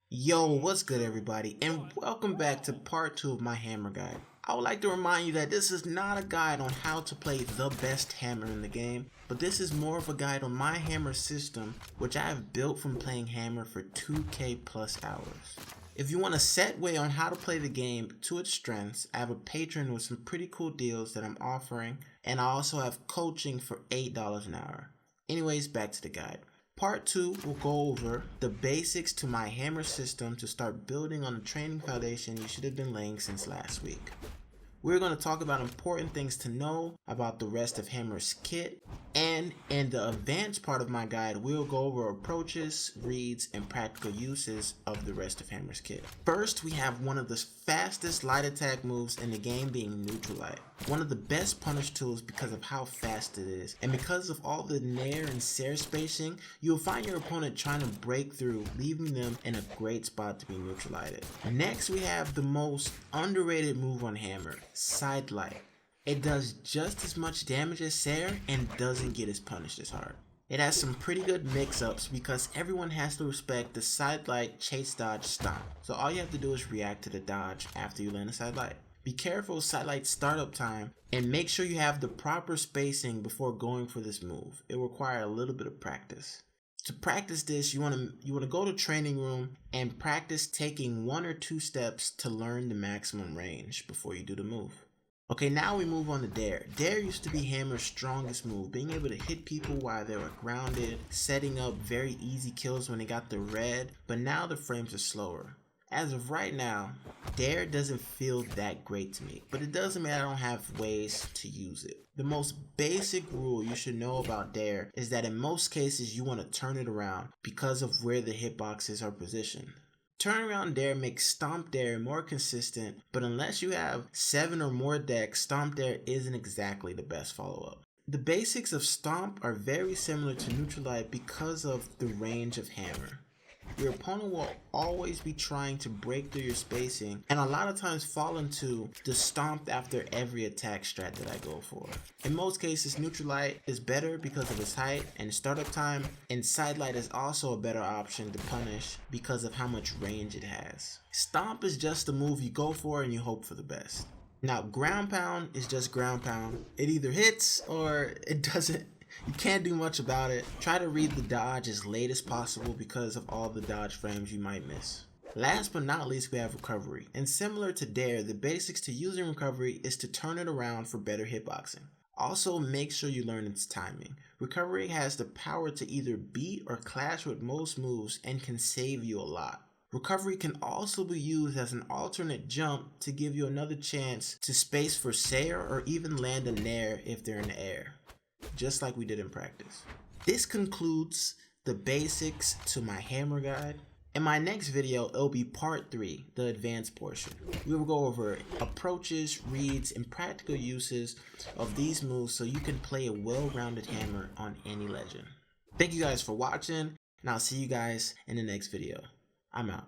Yo, what's good everybody, and welcome back to part 2 of my hammer guide. I would like to remind you that this is not a guide on how to play the best hammer in the game, but this is more of a guide on my hammer system, which I have built from playing hammer for 2k plus hours. If you want a set way on how to play the game to its strengths, I have a Patreon with some pretty cool deals that I'm offering, and I also have coaching for $8 an hour. Anyways, back to the guide. Part 2 will go over the basics to my hammer system to start building on the training foundation you should have been laying since last week. We're going to talk about important things to know about the rest of Hammer's kit, and in the advanced part of my guide, we'll go over approaches, reads, and practical uses of the rest of Hammer's kit. First, we have one of the fastest light attack moves in the game being Neutral Light. One of the best punish tools because of how fast it is, and because of all the nair and sair spacing, you'll find your opponent trying to break through, leaving them in a great spot to be neutralized. Next, we have the most underrated move on Hammer, Side Light. It does just as much damage as sair and doesn't get as punished as hard. It has some pretty good mix-ups because everyone has to respect the side light, chase, dodge, stomp. So all you have to do is react to the dodge after you land a side light. Be careful of side light startup time and make sure you have the proper spacing before going for this move. It requires a little bit of practice. To practice this, you want to go to training room and practice taking 1 or 2 steps to learn the maximum range before you do the move. Okay, now we move on to Dare. Dare used to be Hammer's strongest move, being able to hit people while they were grounded, setting up very easy kills when they got the red, but now the frames are slower. As of right now, Dare doesn't feel that great to me, but it doesn't mean I don't have ways to use it. The most basic rule you should know about Dare is that in most cases you want to turn it around because of where the hitboxes are positioned. Turn around Dare makes Stomp Dare more consistent, but unless you have 7 or more decks, Stomp Dare isn't exactly the best follow-up. The basics of Stomp are very similar to Neutral Light because of the range of Hammer. Your opponent will always be trying to break through your spacing and a lot of times fall into the stomp after every attack strat that I go for. In most cases, Neutral Light is better because of its height and startup time, and Side Light is also a better option to punish because of how much range it has. Stomp is just the move you go for and you hope for the best. Now, Ground Pound is just Ground Pound. It either hits or it doesn't. You can't do much about it. Try to read the dodge as late as possible because of all the dodge frames you might miss. Last but not least, we have Recovery. And similar to Dare, the basics to using Recovery is to turn it around for better hitboxing. Also, make sure you learn its timing. Recovery has the power to either beat or clash with most moves and can save you a lot. Recovery can also be used as an alternate jump to give you another chance to space for sair or even land a nair if they're in the air, just like we did in practice. This concludes the basics to my hammer guide. In my next video, it'll be part 3, the advanced portion. We will go over approaches, reads, and practical uses of these moves so you can play a well-rounded hammer on any legend. Thank you guys for watching, and I'll see you guys in the next video. I'm out.